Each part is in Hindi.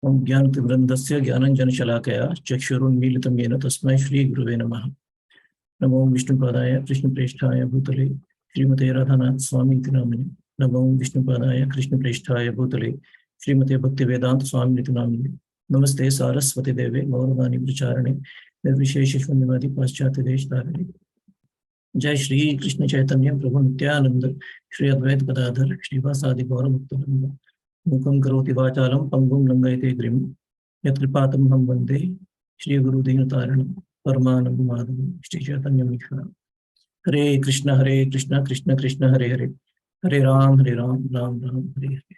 ओम ज्ञानतिवृन्दस्य ज्ञानञ्जनशलाकया चक्षुरुन्मीलितं येन तस्मै श्रीगुरुवे नमः। नमो विष्णुपादाय कृष्णप्रेष्ठाय भूतले श्रीमते राधानाथ स्वामी इति नामिने। नमो विष्णुपादाय कृष्णप्रेष्ठाय भूतले श्रीमते भक्तिवेदांत स्वामी इति नामिने। नमस्ते सारस्वती देवे गौरवाणी प्रचारणे निर्विशेष शून्यवादी पाश्चात्य देश धारिणे। जय श्री कृष्ण चैतन्य प्रभु नित्यानंद श्री अद्वैत गदाधर श्रीवासादि गौरभक्तवृंद। मूकं करोति वाचालं पंगुं लंघयते गिरिं यत्कृपातमहं वन्दे श्री गुरुदीनतारिणं परमानंद माधवं श्री चैतन्यमीश्वरम्। हरे कृष्ण कृष्ण कृष्ण हरे हरे, हरे राम राम राम हरे हरे।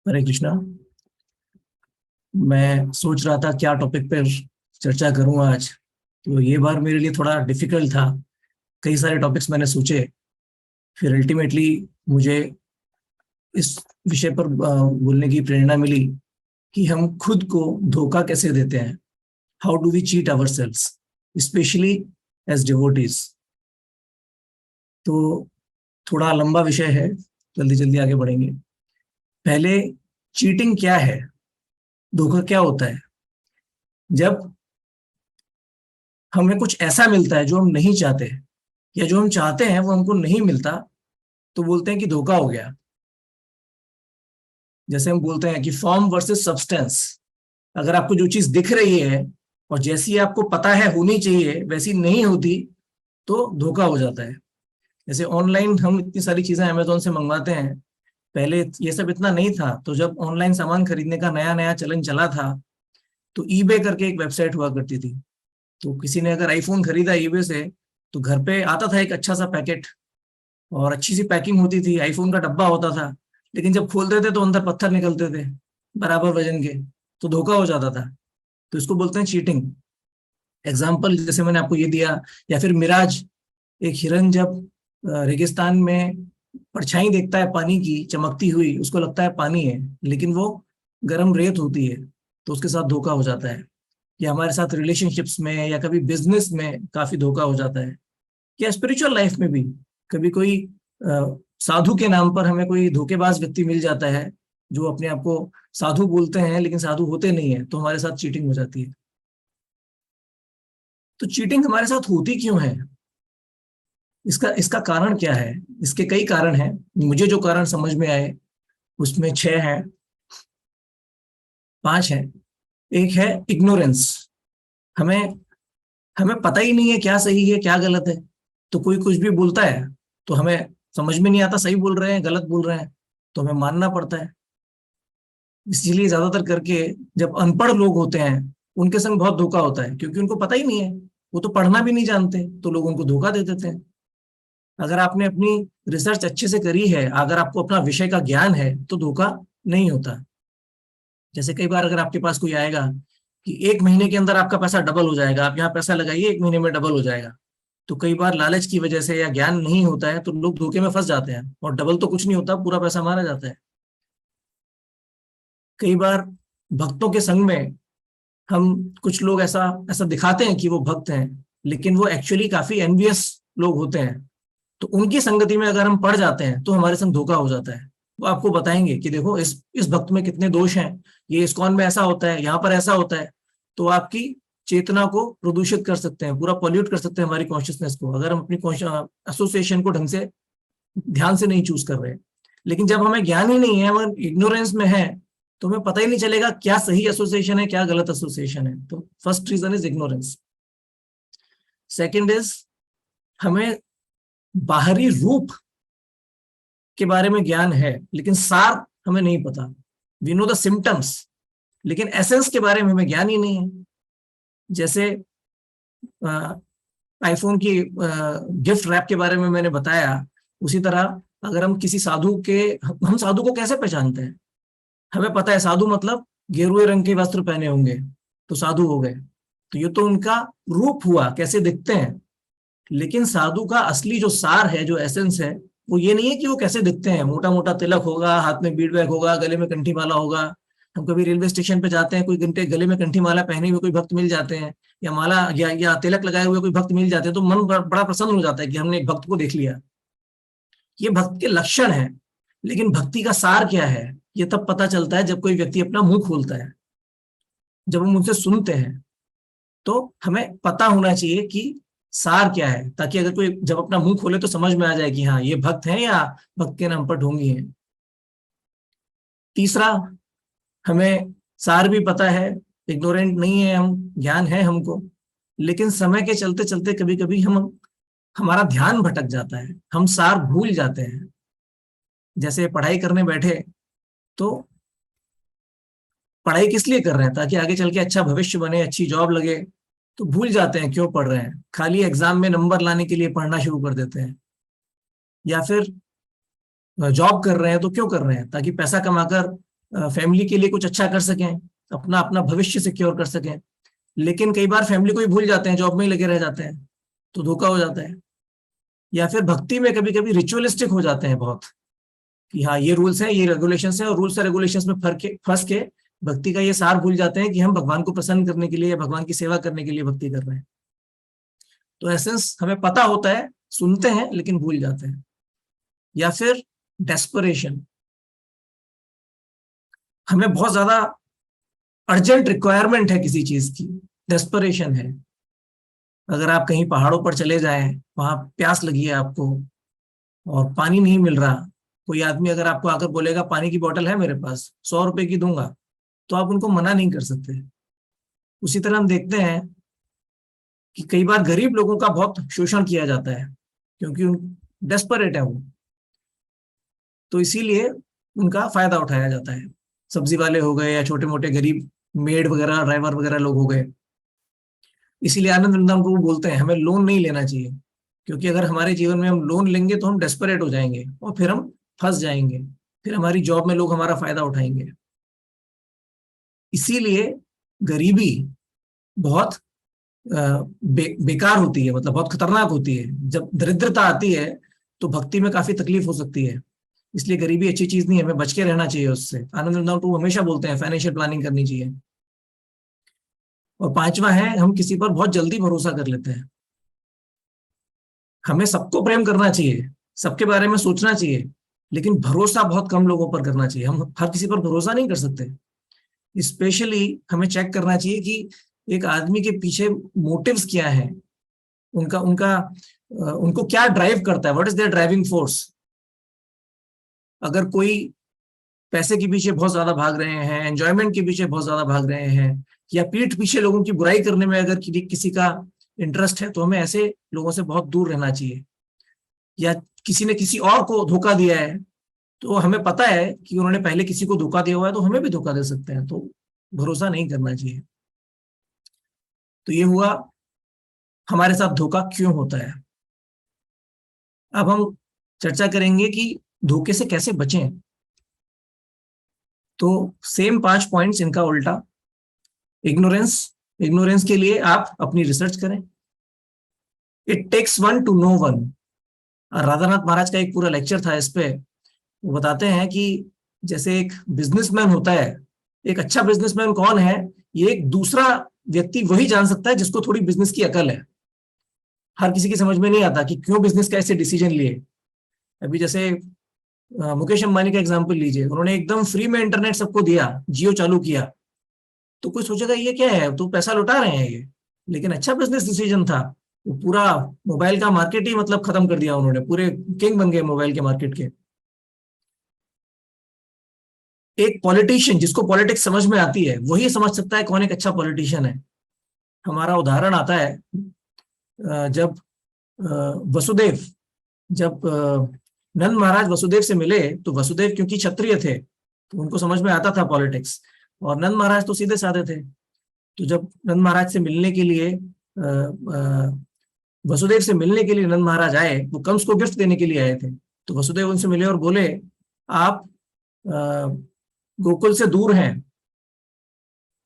हरे कृष्णा। मैं सोच रहा था क्या टॉपिक पर चर्चा करूं आज, तो ये बार मेरे लिए थोड़ा डिफिकल्ट था। कई सारे टॉपिक्स मैंने सोचे, फिर अल्टीमेटली मुझे इस विषय पर बोलने की प्रेरणा मिली कि हम खुद को धोखा कैसे देते हैं। How do we cheat ourselves, especially as devotees. तो थोड़ा लंबा विषय है, जल्दी जल्दी आगे बढ़ेंगे। पहले, चीटिंग क्या है, धोखा क्या होता है। जब हमें कुछ ऐसा मिलता है जो हम नहीं चाहते, या जो हम चाहते हैं वो हमको नहीं मिलता, तो बोलते हैं कि धोखा हो गया। जैसे हम बोलते हैं कि फॉर्म वर्सेस सब्सटेंस। अगर आपको जो चीज दिख रही है और जैसी आपको पता है होनी चाहिए वैसी नहीं होती, तो धोखा हो जाता है। जैसे ऑनलाइन हम इतनी सारी चीजें अमेजोन से मंगवाते हैं, पहले ये सब इतना नहीं था। तो जब ऑनलाइन सामान खरीदने का नया नया चलन चला था, तो ईबे करके एक वेबसाइट हुआ करती थी। तो किसी ने अगर आईफोन खरीदा ईबे से, तो घर पे आता था एक अच्छा सा पैकेट और अच्छी सी पैकिंग होती थी, आईफोन का डब्बा होता था। लेकिन जब खोलते थे तो अंदर पत्थर निकलते थे बराबर वजन के, तो धोखा हो जाता था। तो इसको बोलते हैं चीटिंग। एग्जाम्पल जैसे मैंने आपको ये दिया, या फिर मिराज। एक हिरन जब रेगिस्तान में परछाई देखता है पानी की चमकती हुई, उसको लगता है पानी है, लेकिन वो गर्म रेत होती है, तो उसके साथ धोखा हो जाता है। या हमारे साथ रिलेशनशिप्स में या कभी बिजनेस में काफी धोखा हो जाता है, या स्पिरिचुअल लाइफ में भी कभी कोई साधु के नाम पर हमें कोई धोखेबाज व्यक्ति मिल जाता है, जो अपने आप को साधु बोलते हैं लेकिन साधु होते नहीं है, तो हमारे साथ चीटिंग हो जाती है। तो चीटिंग हमारे साथ होती क्यों है, इसका इसका कारण क्या है। इसके कई कारण हैं। मुझे जो कारण समझ में आए उसमें 6 हैं, 5 हैं। एक है इग्नोरेंस। हमें हमें पता ही नहीं है क्या सही है क्या गलत है। तो कोई कुछ भी बोलता है तो हमें समझ में नहीं आता सही बोल रहे हैं गलत बोल रहे हैं, तो हमें मानना पड़ता है। इसीलिए ज्यादातर करके जब अनपढ़ लोग होते हैं उनके संग बहुत धोखा होता है, क्योंकि उनको पता ही नहीं है, वो तो पढ़ना भी नहीं जानते, तो लोग उनको धोखा दे देते हैं। अगर आपने अपनी रिसर्च अच्छे से करी है, अगर आपको अपना विषय का ज्ञान है, तो धोखा नहीं होता। जैसे कई बार अगर आपके पास कोई आएगा कि 1 महीने के अंदर आपका पैसा डबल हो जाएगा, आप यहाँ पैसा लगाइए 1 महीने में डबल हो जाएगा, तो कई बार लालच की वजह से या ज्ञान नहीं होता है तो लोग धोखे में फंस जाते हैं, और डबल तो कुछ नहीं होता, पूरा पैसा मारा जाता है। कई बार भक्तों के संग में हम कुछ लोग ऐसा ऐसा दिखाते हैं कि वो भक्त हैं, लेकिन वो एक्चुअली काफी एनवियस लोग होते हैं। तो उनकी संगति में अगर हम पड़ जाते हैं तो हमारे संग धोखा हो जाता है। वो आपको बताएंगे कि देखो इस भक्त में कितने दोष हैं, ये इस्कॉन में ऐसा होता है, यहाँ पर ऐसा होता है। तो आपकी चेतना को प्रदूषित कर सकते हैं, पूरा पॉल्यूट कर सकते हैं हमारी कॉन्शियसनेस को, अगर हम अपनी एसोसिएशन को ढंग से ध्यान से नहीं चूज कर रहे हैं। लेकिन जब हमें ज्ञान ही नहीं है, हम इग्नोरेंस में है, तो हमें पता ही नहीं चलेगा क्या सही एसोसिएशन है क्या गलत एसोसिएशन है। तो first reason is ignorance. Second is, हमें बाहरी रूप के बारे में ज्ञान है लेकिन सार हमें नहीं पता। वी नो द सिम्टम्स, लेकिन एसेंस के बारे में हमें ज्ञान ही नहीं है। जैसे आईफोन की गिफ्ट रैप के बारे में मैंने बताया, उसी तरह अगर हम किसी साधु के, हम साधु को कैसे पहचानते हैं। हमें पता है साधु मतलब गेरुए रंग के वस्त्र पहने होंगे तो साधु हो गए, तो ये तो उनका रूप हुआ, कैसे दिखते हैं। लेकिन साधु का असली जो सार है, जो एसेंस है, वो ये नहीं है कि वो कैसे दिखते हैं। मोटा मोटा तिलक होगा, हाथ में बीड बैग होगा, गले में कंठी माला होगा। हम कभी रेलवे स्टेशन पे जाते हैं, कोई घंटे गले में कंठी माला पहने हुए कोई भक्त मिल जाते हैं, या माला या तिलक लगाए हुए कोई भक्त मिल जाते हैं, तो मन बड़ा प्रसन्न हो जाता है कि हमने एक भक्त को देख लिया। ये भक्त के लक्षण है, लेकिन भक्ति का सार क्या है, ये तब पता चलता है जब कोई व्यक्ति अपना मुंह खोलता है, जब हम उनसे सुनते हैं। तो हमें पता होना चाहिए कि सार क्या है, ताकि अगर कोई जब अपना मुंह खोले तो समझ में आ जाए कि हाँ ये भक्त हैं या भक्त के नाम पर ढोंगी हैं। तीसरा, हमें सार भी पता है, इग्नोरेंट नहीं है हम, ज्ञान है हमको, लेकिन समय के चलते चलते कभी कभी हमारा ध्यान भटक जाता है, हम सार भूल जाते हैं। जैसे पढ़ाई करने बैठे तो पढ़ाई किस लिए कर रहे हैं, ताकि आगे चल के अच्छा भविष्य बने, अच्छी जॉब लगे, तो भूल जाते हैं क्यों पढ़ रहे हैं, खाली एग्जाम में नंबर लाने के लिए पढ़ना शुरू कर देते हैं। या फिर जॉब कर रहे हैं तो क्यों कर रहे हैं, ताकि पैसा कमाकर फैमिली के लिए कुछ अच्छा कर सकें, अपना अपना भविष्य सिक्योर कर सकें। लेकिन कई बार फैमिली को ही भूल जाते हैं, जॉब में ही लगे रह जाते हैं, तो धोखा हो जाता है। या फिर भक्ति में कभी कभी रिचुअलिस्टिक हो जाते हैं बहुत, कि हाँ ये रूल्स हैं, ये रेगुलेशंस हैं, और रूल्स और रेगुलेशंस में फंस के भक्ति का ये सार भूल जाते हैं कि हम भगवान को प्रसन्न करने के लिए या भगवान की सेवा करने के लिए भक्ति कर रहे हैं। तो एसेंस हमें पता होता है, सुनते हैं लेकिन भूल जाते हैं। या फिर डेस्परेशन, हमें बहुत ज्यादा अर्जेंट रिक्वायरमेंट है किसी चीज की, डेस्परेशन है। अगर आप कहीं पहाड़ों पर चले जाएं, वहां प्यास लगी है आपको और पानी नहीं मिल रहा, कोई आदमी अगर आपको आकर बोलेगा पानी की बोतल है मेरे पास, 100 रुपए की दूंगा, तो आप उनको मना नहीं कर सकते। उसी तरह हम देखते हैं कि कई बार गरीब लोगों का बहुत शोषण किया जाता है, क्योंकि डेस्परेट है वो, तो इसीलिए उनका फायदा उठाया जाता है। सब्जी वाले हो गए या छोटे मोटे गरीब मेड वगैरह, ड्राइवर वगैरह लोग हो गए। इसीलिए आनंद वृंदावन को बोलते हैं हमें लोन नहीं लेना चाहिए, क्योंकि अगर हमारे जीवन में हम लोन लेंगे तो हम डेस्परेट हो जाएंगे और फिर हम फंस जाएंगे, फिर हमारी जॉब में लोग हमारा फायदा उठाएंगे। इसीलिए गरीबी बहुत बेकार होती है, मतलब बहुत खतरनाक होती है। जब दरिद्रता आती है तो भक्ति में काफी तकलीफ हो सकती है। इसलिए गरीबी अच्छी चीज नहीं है, हमें बच के रहना चाहिए उससे। आनंद वृंदावन को हमेशा बोलते हैं फाइनेंशियल प्लानिंग करनी चाहिए। और पांचवा है, हम किसी पर बहुत जल्दी भरोसा कर लेते हैं। हमें सबको प्रेम करना चाहिए, सबके बारे में सोचना चाहिए, लेकिन भरोसा बहुत कम लोगों पर करना चाहिए। हम हर किसी पर भरोसा नहीं कर सकते। स्पेशली हमें चेक करना चाहिए कि एक आदमी के पीछे मोटिव्स क्या है, उनका उनका उनको क्या ड्राइव करता है, what is their driving force. अगर कोई पैसे के पीछे बहुत ज्यादा भाग रहे हैं, एंजॉयमेंट के पीछे बहुत ज्यादा भाग रहे हैं, या पीठ पीछे लोगों की बुराई करने में अगर किसी का इंटरेस्ट है, तो हमें ऐसे लोगों से बहुत दूर रहना चाहिए। या किसी ने किसी और को धोखा दिया है, तो हमें पता है कि उन्होंने पहले किसी को धोखा दिया हुआ है, तो हमें भी धोखा दे सकते हैं, तो भरोसा नहीं करना चाहिए। तो ये हुआ हमारे साथ धोखा क्यों होता है। अब हम चर्चा करेंगे कि धोखे से कैसे बचें। तो सेम 5 पॉइंट्स, इनका उल्टा। इग्नोरेंस, इग्नोरेंस के लिए आप अपनी रिसर्च करें। It takes one to know one. Radhanath Maharaj का एक पूरा लेक्चर था इस पे। वो बताते हैं कि जैसे एक बिजनेसमैन होता है, एक अच्छा बिजनेसमैन कौन है, ये एक दूसरा व्यक्ति वही जान सकता है जिसको थोड़ी बिजनेस की अकल है। हर किसी की समझ में नहीं आता कि क्यों बिजनेस का ऐसे डिसीजन लिए। अभी जैसे मुकेश अंबानी का एग्जांपल लीजिए, उन्होंने एकदम फ्री में इंटरनेट सबको दिया, जियो चालू किया, तो कोई सोचेगा ये क्या है, तो पैसा लुटा रहे हैं ये। लेकिन अच्छा बिजनेस डिसीजन था। वो पूरा मोबाइल का मार्केट ही मतलब खत्म कर दिया उन्होंने, पूरे किंग बन गए मोबाइल के मार्केट के। एक पॉलिटिशियन जिसको पॉलिटिक्स समझ में आती है, वही समझ सकता है कौन एक अच्छा पॉलिटिशियन है। हमारा उदाहरण आता है जब वसुदेव, जब नंद महाराज वसुदेव से मिले, तो वसुदेव क्योंकि क्षत्रिय थे तो उनको समझ में आता था पॉलिटिक्स, और नंद महाराज तो सीधे साधे थे। तो जब नंद महाराज से मिलने के लिए वसुदेव से मिलने के लिए नंद महाराज आए, वो कंस को गिफ्ट देने के लिए आए थे। तो वसुदेव उनसे मिले और बोले, आप गोकुल से दूर हैं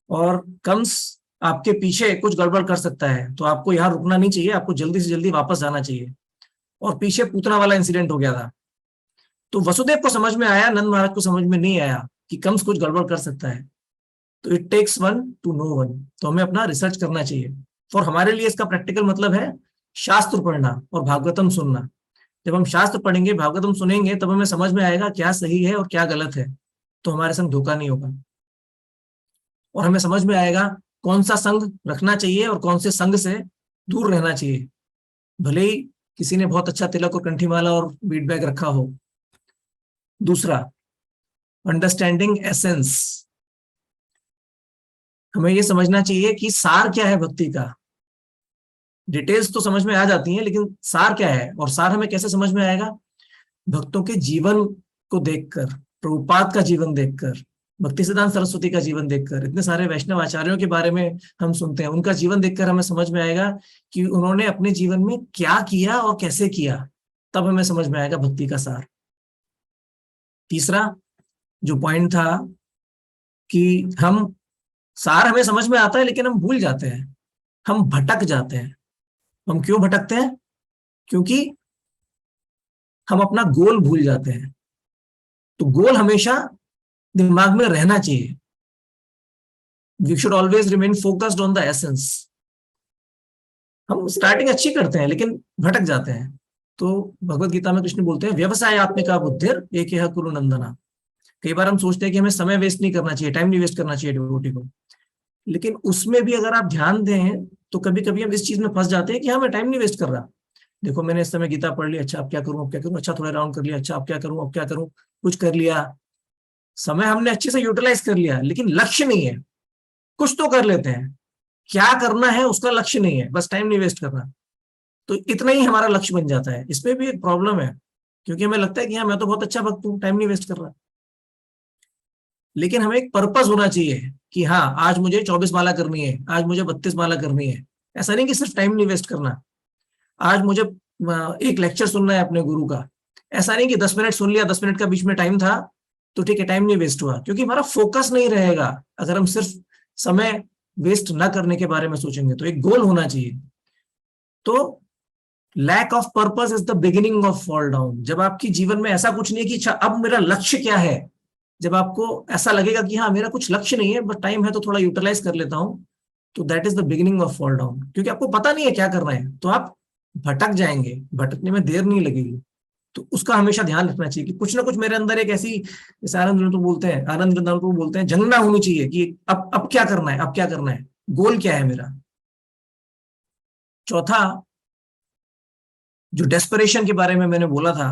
और कंस आपके पीछे कुछ गड़बड़ कर सकता है, तो आपको यहाँ रुकना नहीं चाहिए, आपको जल्दी से जल्दी वापस जाना चाहिए। और पीछे पूतना वाला इंसिडेंट हो गया था। तो वसुदेव को समझ में आया, नंद महाराज को समझ में नहीं आया कि कंस कुछ गड़बड़ कर सकता है। तो it takes one to know one. तो हमें अपना रिसर्च करना चाहिए। और हमारे लिए इसका प्रैक्टिकल मतलब है शास्त्र पढ़ना और भागवतम सुनना। जब हम शास्त्र पढ़ेंगे, भागवतम सुनेंगे, तब हमें समझ में आएगा क्या सही है और क्या गलत है। तो हमारे संग धोखा नहीं होगा, और हमें समझ में आएगा कौन सा संग रखना चाहिए और कौन से संग से दूर रहना चाहिए, भले ही किसी ने बहुत अच्छा तिलक और कंठीमाला और बीट बैग रखा हो। दूसरा, अंडरस्टैंडिंग एसेंस। हमें ये समझना चाहिए कि सार क्या है भक्ति का। डिटेल्स तो समझ में आ जाती हैं, लेकिन सार क्या है, और सार हमें कैसे समझ में आएगा? भक्तों के जीवन को देखकर, प्रभुपाद का जीवन देखकर, भक्ति सिद्धांत सरस्वती का जीवन देखकर, इतने सारे वैष्णव आचार्यों के बारे में हम सुनते हैं, उनका जीवन देखकर हमें समझ में आएगा कि उन्होंने अपने जीवन में क्या किया और कैसे किया, तब हमें समझ में आएगा भक्ति का सार। तीसरा जो पॉइंट था कि हम, सार हमें समझ में आता है लेकिन हम भूल जाते हैं, हम भटक जाते हैं। हम क्यों भटकते हैं? क्योंकि हम अपना गोल भूल जाते हैं। तो गोल हमेशा दिमाग में रहना चाहिए। We should always remain focused on the essence. हम स्टार्टिंग अच्छी करते हैं लेकिन भटक जाते हैं। तो भगवत गीता में कृष्ण बोलते हैं, व्यवसाय आत्मिका बुद्धिर एकेह कुरु नंदना। कई बार हम सोचते हैं कि हमें समय वेस्ट नहीं करना चाहिए, टाइम नहीं वेस्ट करना चाहिए डिवोटी को, लेकिन उसमें भी अगर आप ध्यान दें तो कभी कभी हम इस चीज में फंस जाते हैं कि हाँ मैं टाइम नहीं वेस्ट कर रहा। देखो मैंने इस समय गीता पढ़ ली, अच्छा अब क्या करूं, अब क्या करूं, अच्छा थोड़ा राउंड कर लिया, अच्छा अब क्या करूं, अब क्या करूं, कुछ कर लिया, समय हमने अच्छे से यूटिलाइज कर लिया, लेकिन लक्ष्य नहीं है। कुछ तो कर लेते हैं, क्या करना है उसका लक्ष्य नहीं है, बस टाइम नहीं वेस्ट करना। तो इतना ही हमारा लक्ष्य बन जाता है। इसमें भी एक प्रॉब्लम है, क्योंकि हमें लगता है कि हाँ मैं तो बहुत अच्छा भक्त हूँ, टाइम नहीं वेस्ट कर रहा। लेकिन हमें एक पर्पस होना चाहिए कि हाँ आज मुझे 24 माला करनी है, आज मुझे 32 माला करनी है। ऐसा नहीं कि सिर्फ टाइम नहीं वेस्ट करना, आज मुझे एक लेक्चर सुनना है अपने गुरु का। ऐसा नहीं कि 10 मिनट सुन लिया, 10 मिनट का बीच में टाइम था तो ठीक है टाइम नहीं वेस्ट हुआ, क्योंकि हमारा फोकस नहीं रहेगा अगर हम सिर्फ समय वेस्ट ना करने के बारे में सोचेंगे। तो एक गोल होना चाहिए। तो lack of purpose is the beginning of fall down. जब आपकी जीवन में ऐसा कुछ नहीं है कि अच्छा अब मेरा लक्ष्य क्या है, जब आपको ऐसा लगेगा कि हाँ मेरा कुछ लक्ष्य नहीं है बस टाइम है तो थोड़ा यूटिलाइज कर लेता हूं, तो that is the beginning of fall down. क्योंकि आपको पता नहीं है क्या करना है, तो आप भटक जाएंगे, भटकने में देर नहीं लगेगी। तो उसका हमेशा ध्यान रखना चाहिए कि कुछ ना कुछ मेरे अंदर एक ऐसी, जैसे आनंद वृंदावन बोलते हैं, जंगना होनी चाहिए कि अब क्या करना है, अब क्या करना है, गोल क्या है मेरा। चौथा, जो डेस्परेशन के बारे में मैंने बोला था,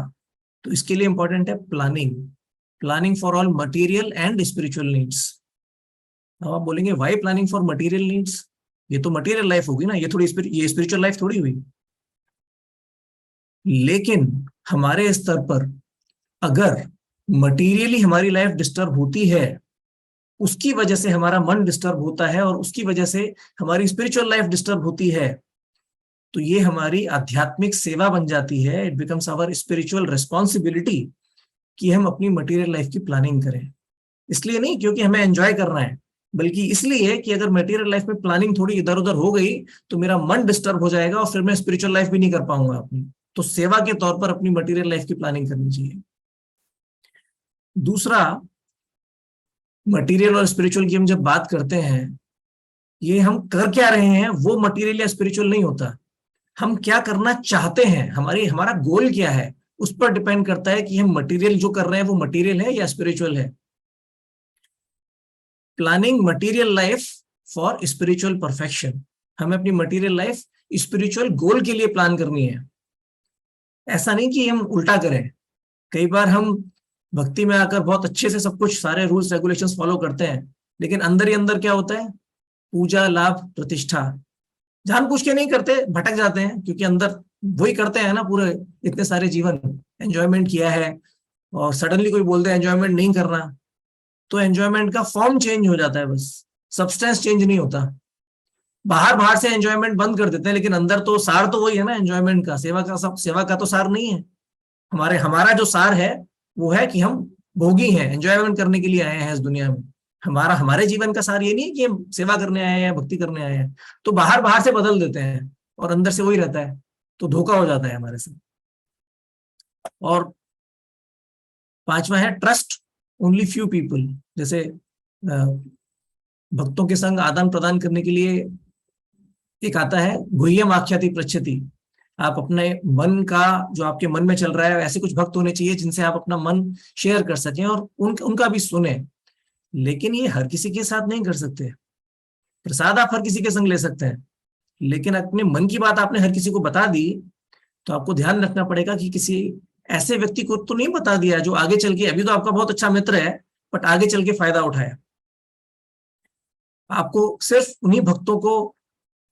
तो इसके लिए इंपॉर्टेंट है planning. Planning for all material and spiritual needs. अब आप बोलेंगे why planning for material needs, ये तो मटेरियल लाइफ होगी ना, ये थोड़ी ये स्पिरिचुअल लाइफ थोड़ी हुई। लेकिन हमारे स्तर पर अगर मटीरियली हमारी लाइफ डिस्टर्ब होती है, उसकी वजह से हमारा मन डिस्टर्ब होता है और उसकी वजह से हमारी स्पिरिचुअल लाइफ डिस्टर्ब होती है, तो ये हमारी आध्यात्मिक सेवा बन जाती है। It becomes our spiritual responsibility कि हम अपनी मटेरियल लाइफ की प्लानिंग करें। इसलिए नहीं क्योंकि हमें एंजॉय करना है, बल्कि इसलिए कि अगर मटेरियल लाइफ में प्लानिंग थोड़ी इधर उधर हो गई तो मेरा मन डिस्टर्ब हो जाएगा और फिर मैं स्पिरिचुअल लाइफ भी नहीं कर पाऊंगा अपनी। तो सेवा के तौर पर अपनी मटेरियल लाइफ की प्लानिंग करनी चाहिए। दूसरा, मटेरियल और स्पिरिचुअल की हम जब बात करते हैं, ये हम कर क्या रहे हैं वो मटेरियल या स्पिरिचुअल नहीं होता। हम क्या करना चाहते हैं, हमारा गोल क्या है, उस पर डिपेंड करता है कि हम मटेरियल जो कर रहे हैं वो मटेरियल है या स्पिरिचुअल है। Planning material life for spiritual perfection. हमें अपनी मटेरियल लाइफ स्पिरिचुअल गोल के लिए प्लान करनी है। ऐसा नहीं कि हम उल्टा करें। कई बार हम भक्ति में आकर बहुत अच्छे से सब कुछ सारे रूल्स रेगुलेशंस फॉलो करते हैं, लेकिन अंदर ही अंदर क्या होता है, पूजा लाभ प्रतिष्ठा, जानबूझ के नहीं करते, भटक जाते हैं, क्योंकि अंदर वही करते हैं ना पूरे इतने सारे जीवन, एंजॉयमेंट किया है और सडनली कोई बोलते हैं एंजॉयमेंट नहीं करना, तो एंजॉयमेंट का फॉर्म चेंज हो जाता है, बस सब्सटेंस चेंज नहीं होता। बाहर बाहर से एंजॉयमेंट बंद कर देते हैं, लेकिन अंदर तो सार तो वही है ना एंजॉयमेंट का, सेवा का। सब सेवा का तो सार नहीं है। हमारा जो सार है वो है कि हम भोगी हैं, एंजॉयमेंट करने के लिए आए हैं इस दुनिया में। हमारे जीवन का सार ये नहीं है कि हम सेवा करने आए हैं या भक्ति करने आए हैं। तो बाहर बाहर से बदल देते हैं और अंदर से वही रहता है, तो धोखा हो जाता है हमारे साथ। और पांचवा है ट्रस्ट ओनली फ्यू पीपल। जैसे भक्तों के संग आदान प्रदान करने के लिए एक आता है गुह्यम आख्याति प्रच्छति। आप अपने मन का, जो आपके मन में चल रहा है, ऐसे कुछ भक्त होने चाहिए जिनसे आप अपना मन शेयर कर सकें और उनका भी सुने। लेकिन ये हर किसी के साथ नहीं कर सकते। प्रसाद आप हर किसी के संग ले सकते हैं, लेकिन अपने मन की बात आपने हर किसी को बता दी, तो आपको ध्यान रखना पड़ेगा कि किसी ऐसे व्यक्ति को तो नहीं बता दिया जो आगे चल के, अभी तो आपका बहुत अच्छा मित्र है बट आगे चल के फायदा उठाया। आपको सिर्फ उन्हीं भक्तों को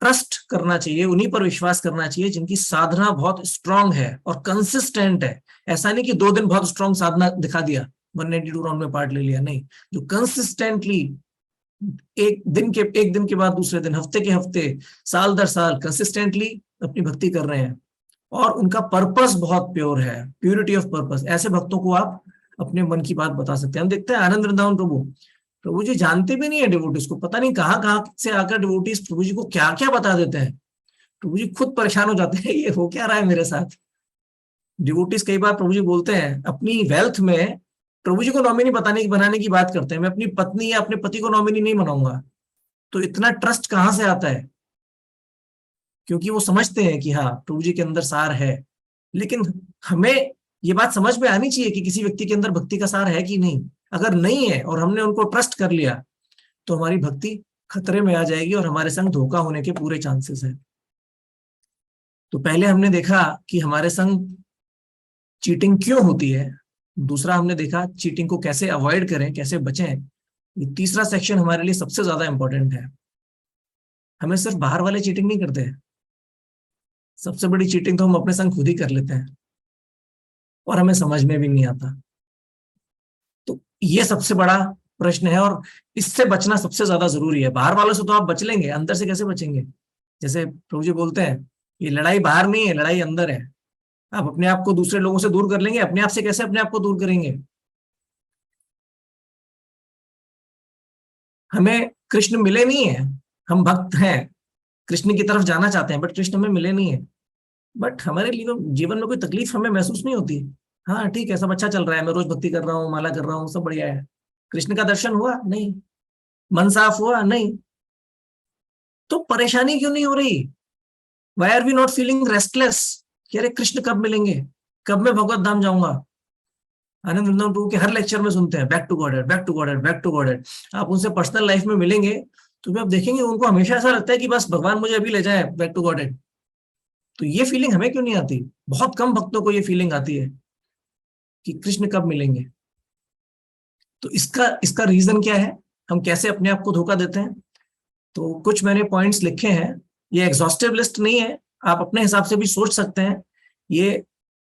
ट्रस्ट करना चाहिए, उन्हीं पर विश्वास करना चाहिए जिनकी साधना बहुत स्ट्रांग है और कंसिस्टेंट है। ऐसा नहीं कि 2 दिन बहुत स्ट्रांग साधना दिखा दिया, 192 राउंड में पार्ट ले लिया, नहीं। जो कंसिस्टेंटली एक दिन के बाद दूसरे दिन, हफ्ते के हफ्ते, साल दर साल कंसिस्टेंटली अपनी भक्ति कर रहे हैं और उनका पर्पस बहुत प्योर है, प्योरिटी ऑफ पर्पस, ऐसे भक्तों को आप अपने मन की बात बता सकते हैं। हम देखते हैं आनंद वृंदावन प्रभु जी जानते भी नहीं है डिवोटीज को, पता नहीं कहाँ कहाँ से आकर डिवोटीज प्रभु जी को क्या क्या बता देते हैं। प्रभु जी खुद परेशान हो जाते हैं, ये हो क्या रहा है मेरे साथ। डिवोटीज कई बार प्रभु जी बोलते हैं अपनी वेल्थ में प्रभु जी को नॉमिनी बनाने की बात करते हैं, मैं अपनी पत्नी या अपने पति को नॉमिनी नहीं बनाऊंगा। तो इतना ट्रस्ट कहाँ से आता है? क्योंकि वो समझते हैं कि हाँ प्रभु जी के अंदर सार है। लेकिन हमें ये बात समझ में आनी चाहिए कि किसी व्यक्ति के अंदर भक्ति का सार है कि नहीं। अगर नहीं है और हमने उनको ट्रस्ट कर लिया तो हमारी भक्ति खतरे में आ जाएगी और हमारे संग धोखा होने के पूरे चांसेस है। तो पहले हमने देखा कि हमारे संग चीटिंग क्यों होती है, दूसरा हमने देखा चीटिंग को कैसे अवॉइड करें, कैसे बचें। ये तीसरा सेक्शन हमारे लिए सबसे ज्यादा इंपॉर्टेंट है। हमें सिर्फ बाहर वाले चीटिंग नहीं करते हैं, सबसे बड़ी चीटिंग तो हम अपने संग खुद ही कर लेते हैं और हमें समझ में भी नहीं आता। तो ये सबसे बड़ा प्रश्न है और इससे बचना सबसे ज्यादा जरूरी है। बाहर वालों से तो आप बच लेंगे, अंदर से कैसे बचेंगे? जैसे प्रभु जी बोलते हैं ये लड़ाई बाहर नहीं है, लड़ाई अंदर है। आप अपने आप को दूसरे लोगों से दूर कर लेंगे, अपने आप से कैसे अपने आप को दूर करेंगे? हमें कृष्ण मिले नहीं है, हम भक्त हैं, कृष्ण की तरफ जाना चाहते हैं बट कृष्ण हमें मिले नहीं है। बट हमारे लिए जीवन में कोई तकलीफ हमें महसूस नहीं होती। हाँ ठीक है, सब अच्छा चल रहा है, मैं रोज भक्ति कर रहा हूँ, माला कर रहा हूँ, सब बढ़िया है। कृष्ण का दर्शन हुआ नहीं, मन साफ हुआ नहीं, तो परेशानी क्यों नहीं हो रही? Why are we not feeling restless कि अरे कृष्ण कब मिलेंगे, कब मैं भगवत धाम जाऊंगा? आनंद वृंदावन प्रभु के हर लेक्चर में सुनते हैं back to God, back to God, back to God. आप उनसे पर्सनल लाइफ में मिलेंगे तो भी आप देखेंगे उनको हमेशा ऐसा लगता है कि बस भगवान मुझे अभी ले जाए बैक टू गॉड। तो ये फीलिंग हमें क्यों नहीं आती? बहुत कम भक्तों को ये फीलिंग आती है कि कृष्ण कब मिलेंगे। तो इसका इसका रीजन क्या है? हम कैसे अपने आप को धोखा देते हैं? तो कुछ मैंने पॉइंट्स लिखे हैं, ये एग्जॉस्टिव लिस्ट नहीं है, आप अपने हिसाब से भी सोच सकते हैं।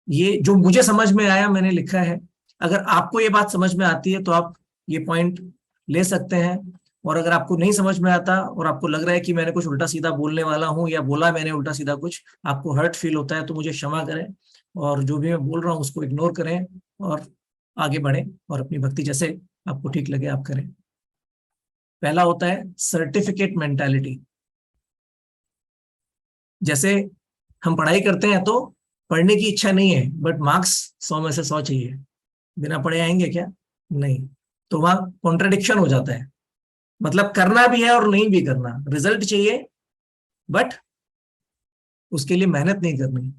ये जो मुझे समझ में आया मैंने लिखा है। अगर आपको ये बात समझ में आती है तो आप ये पॉइंट ले सकते हैं, और अगर आपको नहीं समझ में आता और आपको लग रहा है कि मैंने कुछ उल्टा सीधा बोलने वाला हूं या बोला मैंने उल्टा सीधा कुछ, आपको हर्ट फील होता है तो मुझे क्षमा करें और जो भी मैं बोल रहा हूं उसको इग्नोर करें और आगे बढ़ें और अपनी भक्ति जैसे आपको ठीक लगे आप करें। पहला होता है सर्टिफिकेट मेंटालिटी। जैसे हम पढ़ाई करते हैं तो पढ़ने की इच्छा नहीं है बट मार्क्स 100 में से 100 चाहिए, बिना पढ़े आएंगे क्या? नहीं। तो वहां कॉन्ट्रडिक्शन हो जाता है, मतलब करना भी है और नहीं भी करना, रिजल्ट चाहिए बट उसके लिए मेहनत नहीं करनी,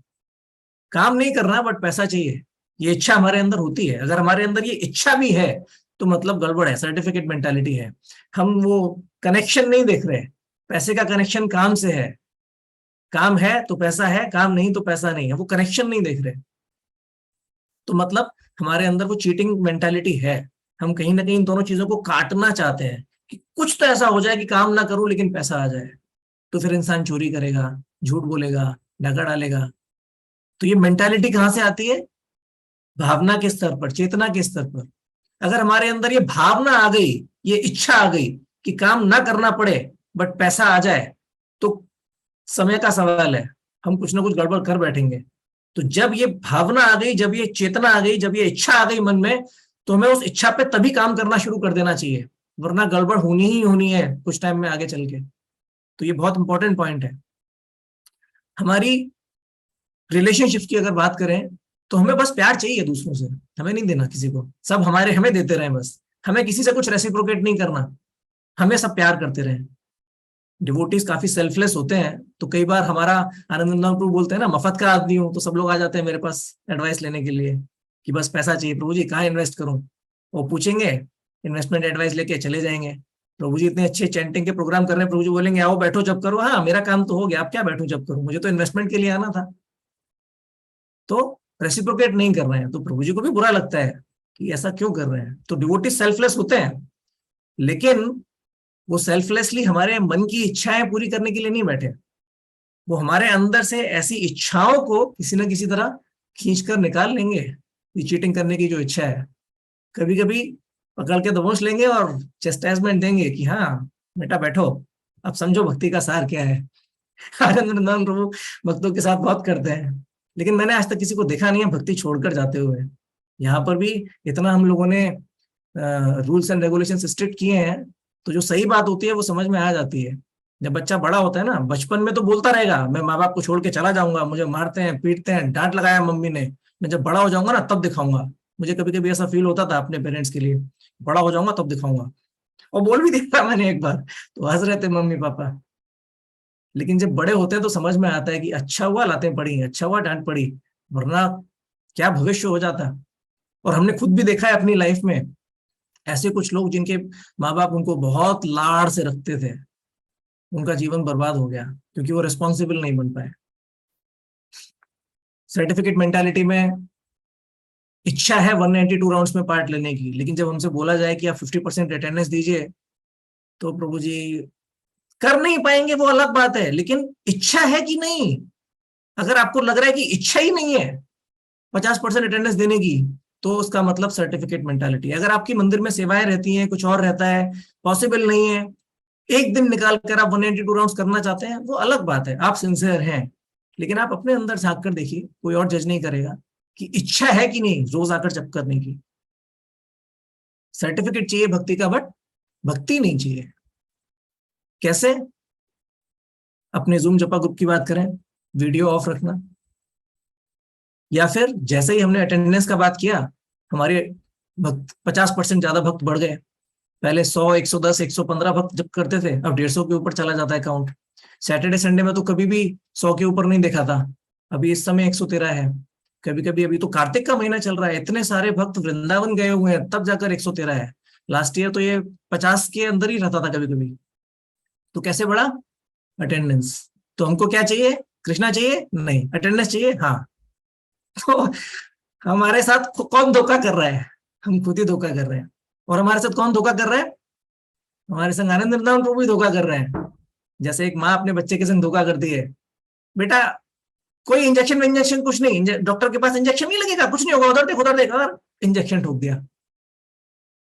काम नहीं करना बट पैसा चाहिए। ये इच्छा हमारे अंदर होती है, अगर हमारे अंदर ये इच्छा भी है तो मतलब गड़बड़ है, सर्टिफिकेट मेंटालिटी है। हम वो कनेक्शन नहीं देख रहे, पैसे का कनेक्शन काम से है, काम है तो पैसा है, काम नहीं तो पैसा नहीं है, वो कनेक्शन नहीं देख रहे। तो मतलब हमारे अंदर वो चीटिंग मेंटालिटी है, हम कहीं ना कहीं इन दोनों चीजों को काटना चाहते हैं कि कुछ तो ऐसा हो जाए कि काम ना करूं लेकिन पैसा आ जाए। तो फिर इंसान चोरी करेगा, झूठ बोलेगा, डगा डालेगा। तो ये मेंटालिटी कहाँ से आती है? भावना के स्तर पर, चेतना के स्तर पर। अगर हमारे अंदर ये भावना आ गई, ये इच्छा आ गई कि काम ना करना पड़े बट पैसा आ जाए, तो समय का सवाल है, हम कुछ ना कुछ गड़बड़ कर बैठेंगे। तो जब ये भावना आ गई, जब ये चेतना आ गई, जब ये इच्छा आ गई मन में, तो हमें उस इच्छा पे तभी काम करना शुरू कर देना चाहिए, वरना गड़बड़ होनी ही होनी है कुछ टाइम में आगे चल के। तो ये बहुत इंपॉर्टेंट पॉइंट है। हमारी रिलेशनशिप्स की अगर बात करें तो हमें बस प्यार चाहिए दूसरों से, हमें नहीं देना किसी को, सब हमारे हमें देते रहे बस, हमें किसी से कुछ रेसिप्रोकेट नहीं करना, हमें सब प्यार करते रहे। डिवोटीज काफी सेल्फलेस होते हैं, तो कई बार हमारा आनंदनाथ प्रभु बोलते हैं ना, मफत का आदमी हूँ, तो सब लोग आ जाते हैं मेरे पास एडवाइस लेने के लिए कि बस पैसा चाहिए प्रभु जी, कहाँ इन्वेस्ट करूँ। वो पूछेंगे, इन्वेस्टमेंट एडवाइस लेके चले जाएंगे। प्रभु जी इतने अच्छे चैंटिंग के प्रोग्राम कर रहे हैं, प्रभु जी बोलेंगे आओ बैठो जब करो। हाँ मेरा काम तो हो गया, आप क्या बैठो जब करो, मुझे तो इन्वेस्टमेंट के लिए आना था। तो रेसिप्रोकेट नहीं कर रहे हैं, तो प्रभु जी को भी बुरा लगता है कि ऐसा क्यों कर रहे हैं। तो डिवोटी सेल्फलेस होते हैं, लेकिन वो सेल्फलेसली हमारे मन की इच्छाएं पूरी करने के लिए नहीं बैठे। वो हमारे अंदर से ऐसी इच्छाओं को किसी न किसी तरह खींच कर निकाल लेंगे। ये चीटिंग करने की जो इच्छा है, कभी कभी पकड़ के दबोच लेंगे और चेस्टाइजमेंट देंगे कि हाँ बेटा बैठो, अब समझो भक्ति का सार क्या है। आनंद प्रभु भक्तों के साथ बहुत करते हैं, लेकिन मैंने आज तक किसी को देखा नहीं है भक्ति छोड़कर जाते हुए। यहाँ पर भी इतना हम लोगों ने रूल्स एंड रेगुलेशन स्ट्रिक्ट किए हैं, तो जो सही बात होती है वो समझ में आ जाती है। जब बच्चा बड़ा होता है ना, बचपन में तो बोलता रहेगा मैं माँ बाप को छोड़ के चला जाऊंगा, मुझे मारते हैं पीटते हैं, डांट लगाया मम्मी ने, मैं जब बड़ा हो जाऊंगा ना तब दिखाऊंगा। मुझे कभी कभी ऐसा फील होता था अपने पेरेंट्स के लिए, बड़ा हो जाऊंगा तब दिखाऊंगा। और बोल भी दिया मैंने एक बार, तो हंस रहे थे मम्मी पापा। लेकिन जब बड़े होते हैं तो समझ में आता है कि अच्छा हुआ लातें पड़ी, अच्छा हुआ डांट पड़ी, वरना क्या भविष्य हो जाता। और हमने खुद भी देखा है अपनी लाइफ में, ऐसे कुछ लोग जिनके माँ बाप उनको बहुत लाड़ से रखते थे, उनका जीवन बर्बाद हो गया क्योंकि वो रिस्पॉन्सिबल नहीं बन पाए। सर्टिफिकेट मेंटालिटी में इच्छा है 192 राउंड्स में पार्ट लेने की, लेकिन जब हमसे बोला जाए कि आप 50% अटेंडेंस दीजिए, तो प्रभु जी कर नहीं पाएंगे वो अलग बात है, लेकिन इच्छा है कि नहीं। अगर आपको लग रहा है कि इच्छा ही नहीं है 50% अटेंडेंस देने की, तो उसका मतलब सर्टिफिकेट मेंटालिटी। अगर आपकी मंदिर में सेवाएं रहती हैं, कुछ और रहता है, पॉसिबल नहीं है, एक दिन निकाल कर आप 182 राउंड्स करना चाहते हैं, वो अलग बात है, आप सिंसियर हैं। लेकिन आप अपने अंदर झांक कर देखिए, कोई और जज नहीं करेगा कि इच्छा है कि नहीं रोज आकर जप करने की। सर्टिफिकेट चाहिए भक्ति का, बट भक्ति नहीं चाहिए। कैसे? अपने जूम जपा ग्रुप की बात करें, वीडियो ऑफ रखना, या फिर जैसे ही हमने अटेंडेंस का बात किया, हमारे भक्त 50% ज्यादा भक्त बढ़ गए। पहले 100, 110, 115 भक्त जब करते थे, अब 150 के ऊपर चला जाता है काउंट। सैटरडे संडे में तो कभी भी 100 के ऊपर नहीं देखा था, अभी इस समय 113 है। कभी कभी अभी तो कार्तिक का महीना चल रहा है, इतने सारे भक्त वृंदावन गए हुए हैं, तब जाकर 113 है। लास्ट ईयर तो ये 50 के अंदर ही रहता था कभी कभी। तो कैसे बढ़ा? अटेंडेंस। तो हमको क्या चाहिए? कृष्णा चाहिए नहीं, अटेंडेंस चाहिए। हाँ, तो हमारे साथ कौन धोखा कर रहा है? हम खुद ही धोखा कर रहे हैं। और हमारे साथ कौन धोखा कर रहा है? हमारे संग आनंद वृंदावन प्रभु भी धोखा कर रहे हैं। जैसे एक माँ अपने बच्चे के संग धोखा करती है, बेटा कोई इंजेक्शन इंजेक्शन कुछ नहीं, डॉक्टर के पास इंजेक्शन नहीं लगेगा, कुछ नहीं होगा, उधर देख और इंजेक्शन ठोक दिया।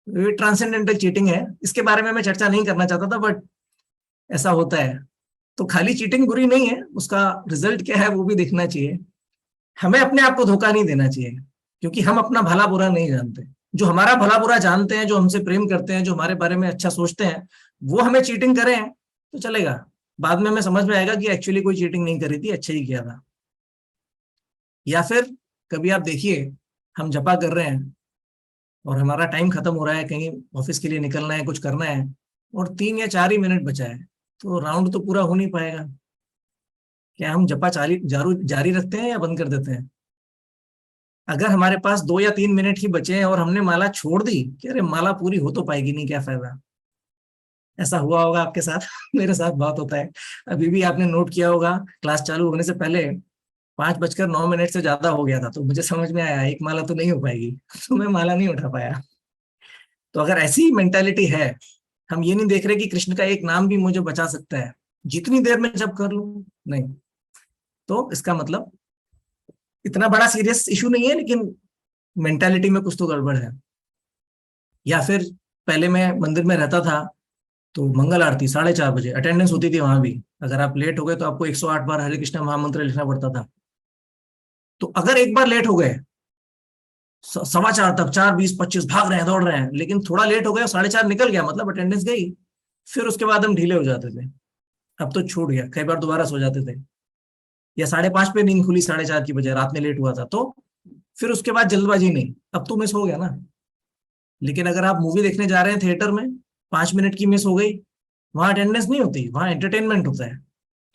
ये ट्रांसेंडेंटल चीटिंग है, इसके बारे में मैं चर्चा नहीं करना चाहता था, बट ऐसा होता है। तो खाली चीटिंग बुरी नहीं है, उसका रिजल्ट क्या है वो भी देखना चाहिए। हमें अपने आप को धोखा नहीं देना चाहिए, क्योंकि हम अपना भला बुरा नहीं जानते। जो हमारा भला बुरा जानते हैं, जो हमसे प्रेम करते हैं, जो हमारे बारे में अच्छा सोचते हैं, वो हमें चीटिंग करें तो चलेगा। बाद में हमें समझ में आएगा कि एक्चुअली कोई चीटिंग नहीं करी थी, अच्छा ही किया था। या फिर कभी आप देखिए, हम जपा कर रहे हैं और हमारा टाइम खत्म हो रहा है, कहीं ऑफिस के लिए निकलना है, कुछ करना है, और 3 या 4 ही मिनट बचा है, तो राउंड तो पूरा हो नहीं पाएगा। क्या हम जपा जारी रखते हैं या बंद कर देते हैं? अगर हमारे पास 2 या 3 मिनट ही बचे हैं और हमने माला छोड़ दी कि अरे माला पूरी हो तो पाएगी नहीं, क्या फायदा। ऐसा हुआ होगा आपके साथ। मेरे साथ बहुत होता है। अभी भी आपने नोट किया होगा, क्लास चालू होने से पहले 5:09 से ज्यादा हो गया था, तो मुझे समझ में आया एक माला तो नहीं हो पाएगी, तो मैं माला नहीं उठा पाया। तो अगर ऐसी मेंटालिटी है, हम ये नहीं देख रहे कि कृष्ण का एक नाम भी मुझे बचा सकता है, जितनी देर में जब कर लूं, नहीं, तो इसका मतलब इतना बड़ा सीरियस इशू नहीं है, लेकिन मेंटालिटी में कुछ तो गड़बड़ है। या फिर पहले मैं मंदिर में रहता था, तो मंगल आरती 4:30 बजे अटेंडेंस होती थी वहां भी। अगर आप लेट हो गए तो आपको 108 बार हरे कृष्ण महामंत्र लिखना पड़ता था। तो अगर एक बार लेट हो गए, 4:15 तक, 4, 20, 25 भाग रहे हैं, दौड़ रहे हैं, लेकिन थोड़ा लेट हो गया, 4:30 निकल गया, मतलब अटेंडेंस गई। फिर उसके बाद हम ढीले हो जाते थे, अब तो छूट गया, कई बार दोबारा सो जाते थे, या 5:30 पे नींद खुली 4:30 की बजाय, रात में लेट हुआ था, तो फिर उसके बाद जल्दबाजी नहीं, अब तो मिस हो गया ना। लेकिन अगर आप मूवी देखने जा रहे हैं थिएटर में, 5 मिनट की मिस हो गई, वहां अटेंडेंस नहीं होती, वहां एंटरटेनमेंट होता है।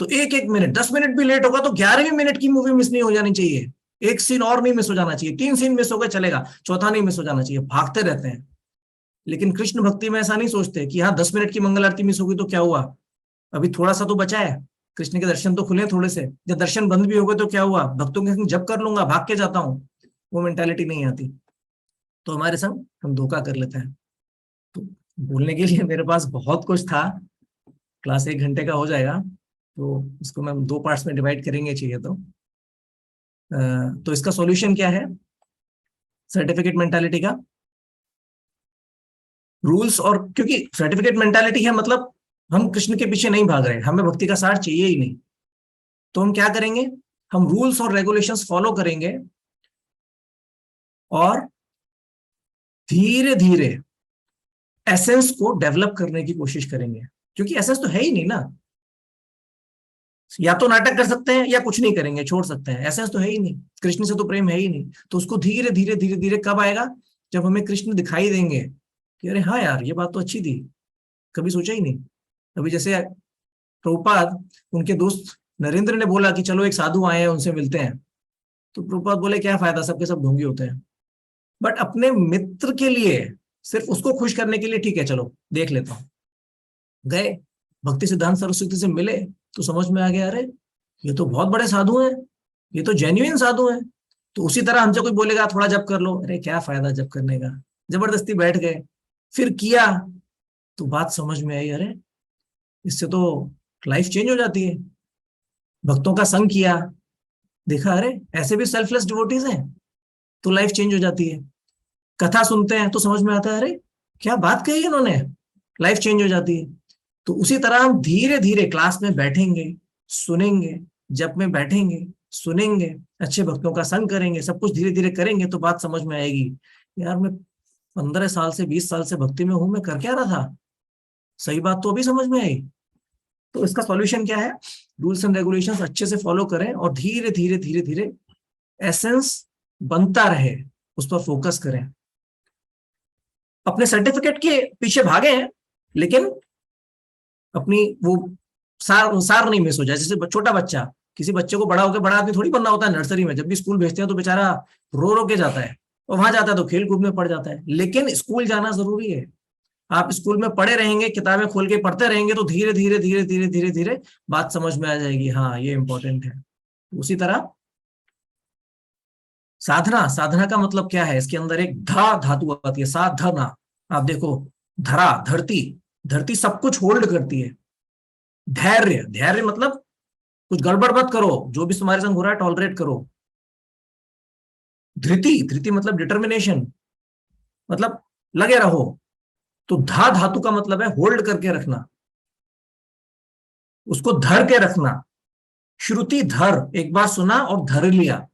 तो एक एक मिनट, 10 मिनट भी लेट होगा तो 11वें मिनट की मूवी मिस नहीं हो जानी चाहिए, एक सीन और नहीं मिस हो जाना चाहिए, 3 सीन मिस हो गए चलेगा, चौथा नहीं मिस हो जाना चाहिए, भागते रहते हैं। लेकिन कृष्ण भक्ति में ऐसा नहीं सोचते कि हाँ 10 मिनट की मंगल आरती मिस होगी तो क्या हुआ, अभी थोड़ा सा तो बचा है, कृष्ण के दर्शन तो खुले थोड़े से, जब दर्शन बंद भी हो गए तो क्या हुआ, भक्तों के संग जब कर लूंगा, भाग के जाता हूँ, वो मेंटालिटी नहीं आती। तो हमारे संग हम धोखा कर लेते हैं। तो बोलने के लिए मेरे पास बहुत कुछ था, क्लास 1 घंटे का हो जाएगा, तो इसको मैं 2 पार्ट्स में डिवाइड करेंगे चाहिए तो। तो इसका सॉल्यूशन क्या है सर्टिफिकेट मेंटालिटी का, रूल्स, और क्योंकि सर्टिफिकेट मेंटालिटी है मतलब हम कृष्ण के पीछे नहीं भाग रहे, हमें भक्ति का सार चाहिए ही नहीं, तो हम क्या करेंगे, हम रूल्स और रेगुलेशंस फॉलो करेंगे और धीरे धीरे एसेंस को डेवलप करने की कोशिश करेंगे, क्योंकि एसेंस तो है ही नहीं ना, या तो नाटक कर सकते हैं या कुछ नहीं करेंगे छोड़ सकते हैं, एसेंस तो है ही नहीं, कृष्ण से तो प्रेम है ही नहीं। तो उसको धीरे धीरे धीरे धीरे कब आएगा, जब हमें कृष्ण दिखाई देंगे कि अरे हाँ यार ये बात तो अच्छी थी, कभी सोचा ही नहीं। अभी जैसे प्रभुपाद, उनके दोस्त नरेंद्र ने बोला कि चलो एक साधु आए हैं उनसे मिलते हैं, तो प्रभुपाद बोले क्या फायदा, सबके सब ढोंगी होते हैं। बट अपने मित्र के लिए, सिर्फ उसको खुश करने के लिए ठीक है चलो देख लेता हूँ, गए, भक्ति सिद्धांत सरस्वती से मिले, तो समझ में आ गया अरे ये तो बहुत बड़े साधु हैं, ये तो जेन्युइन साधु हैं। तो उसी तरह हमसे कोई बोलेगा थोड़ा जप कर लो, अरे क्या फायदा जप करने का, जबरदस्ती बैठ गए, फिर किया, तो बात समझ में आई, अरे इससे तो लाइफ चेंज हो जाती है। भक्तों का संग किया, देखा अरे ऐसे भी सेल्फलेस डिवोटीज हैं, तो लाइफ चेंज हो जाती है। कथा सुनते हैं तो समझ में आता है अरे क्या बात कही इन्होंने, लाइफ चेंज हो जाती है। तो उसी तरह हम धीरे धीरे क्लास में बैठेंगे, सुनेंगे, जब में बैठेंगे, सुनेंगे, अच्छे भक्तों का संग करेंगे, सब कुछ धीरे धीरे करेंगे, तो बात समझ में आएगी, यार मैं 15 साल से 20 साल से भक्ति में हूं, मैं कर क्या रहा था, सही बात तो अभी समझ में आई। तो इसका सॉल्यूशन क्या है, रूल्स एंड रेगुलेशंस अच्छे से फॉलो करें और धीरे धीरे धीरे धीरे एसेंस बनता रहे, उस पर फोकस करें। अपने सर्टिफिकेट के पीछे भागे हैं, लेकिन अपनी वो सार सार नहीं मिस हो जाए। जैसे छोटा बच्चा, किसी बच्चे को बड़ा होकर बड़ा आदमी थोड़ी बनना होता है, नर्सरी में जब भी स्कूल भेजते हैं तो बेचारा रो रो के जाता है, और वहां जाता है तो खेल कूद में पड़ जाता है, लेकिन स्कूल जाना जरूरी है। आप स्कूल में पढ़े रहेंगे, किताबें खोल के पढ़ते रहेंगे, तो धीरे धीरे धीरे धीरे धीरे धीरे बात समझ में आ जाएगी, हाँ ये इंपॉर्टेंट है। उसी तरह साधना, साधना का मतलब क्या है, इसके अंदर एक धा धातु आती है, साधना। आप देखो, धरा, धरती, धरती सब कुछ होल्ड करती है। धैर्य, धैर्य मतलब कुछ गड़बड़ मत करो, जो भी तुम्हारे संग हो रहा है टॉलरेट करो। धृति, धृति मतलब डिटर्मिनेशन, मतलब लगे रहो। तो धा धातु का मतलब है होल्ड करके रखना, उसको धर के रखना। श्रुति धर, एक बार सुना और धर लिया,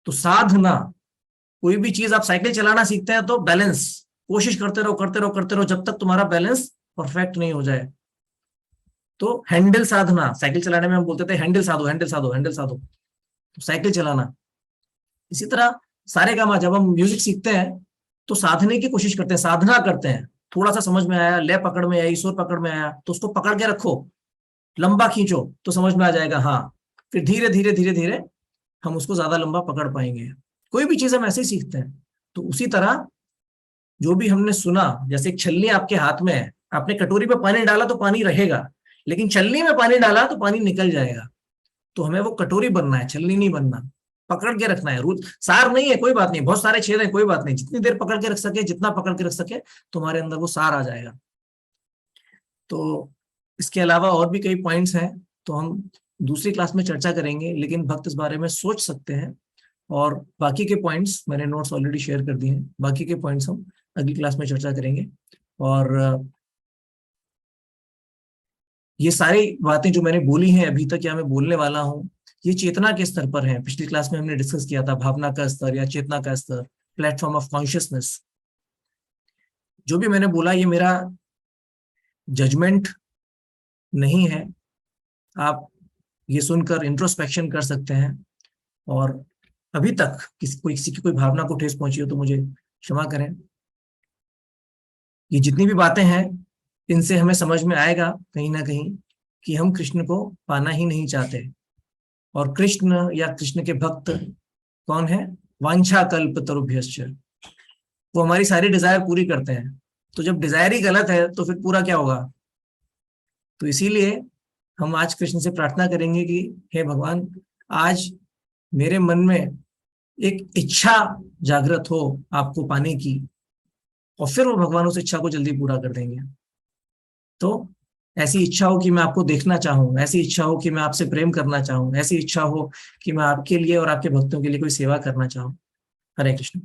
तो साधना। कोई भी चीज, आप साइकिल चलाना सीखते हैं तो बैलेंस, कोशिश करते रहो करते रहो करते रहो जब तक तुम्हारा बैलेंस परफेक्ट नहीं हो जाए। तो हैंडल साधना, साइकिल चलाने में हम बोलते थे हैंडल साधो हैंडल साधो हैंडल साधो, तो साइकिल चलाना। इसी तरह सारे गामा, जब हम म्यूजिक सीखते हैं तो साधने की कोशिश करते हैं, साधना करते हैं। थोड़ा सा समझ में आया, लय पकड़ में आई, सुर पकड़ में आया, तो उसको पकड़ के रखो, लंबा खींचो तो समझ में आ जाएगा, हाँ। फिर धीरे धीरे धीरे धीरे हम उसको ज्यादा लंबा पकड़ पाएंगे। कोई भी चीज हम ऐसे ही सीखते हैं। तो उसी तरह जो भी हमने सुना, जैसे एक छलनी आपके हाथ में है, आपने कटोरी में पानी डाला तो पानी रहेगा, लेकिन छलनी में पानी डाला तो पानी निकल जाएगा। तो हमें वो कटोरी बनना है, छलनी नहीं बनना, पकड़ के रखना है। रूल सार नहीं है, कोई बात नहीं, बहुत सारे छेद हैं, कोई बात नहीं, जितनी देर पकड़ के रख सके, जितना पकड़ के रख सके, तुम्हारे अंदर वो सार आ जाएगा। तो इसके अलावा और भी कई पॉइंट्स हैं, तो हम दूसरी क्लास में चर्चा करेंगे, लेकिन भक्त इस बारे में सोच सकते हैं। और बाकी के पॉइंट्स मैंने नोट्स ऑलरेडी शेयर कर दिए हैं, बाकी के पॉइंट्स हम अगली क्लास में चर्चा करेंगे। और ये सारी बातें जो मैंने बोली हैं अभी तक या मैं बोलने वाला हूँ, ये चेतना के स्तर पर है। पिछली क्लास में हमने डिस्कस किया था भावना का स्तर या चेतना का स्तर, प्लेटफॉर्म ऑफ कॉन्शियसनेस। जो भी मैंने बोला ये मेरा जजमेंट नहीं है, आप ये सुनकर इंट्रोस्पेक्शन कर सकते हैं। और अभी तक किसी की कोई भावना को ठेस पहुंची हो तो मुझे क्षमा करें। ये जितनी भी बातें हैं इनसे हमें समझ में आएगा कहीं ना कहीं कि हम कृष्ण को पाना ही नहीं चाहते। और कृष्ण या कृष्ण के भक्त कौन है? वांछा कल्प तरुभ्यश्च, वो हमारी सारी डिजायर पूरी करते हैं। तो जब डिजायर ही गलत है तो फिर पूरा क्या होगा? तो इसीलिए हम आज कृष्ण से प्रार्थना करेंगे कि हे भगवान, आज मेरे मन में एक इच्छा जागृत हो आपको पाने की, और फिर वो भगवान उस इच्छा को जल्दी पूरा कर देंगे। तो ऐसी इच्छा हो कि मैं आपको देखना चाहूं, ऐसी इच्छा हो कि मैं आपसे प्रेम करना चाहूं, ऐसी इच्छा हो कि मैं आपके लिए और आपके भक्तों के लिए कोई सेवा करना चाहूं। हरे कृष्ण।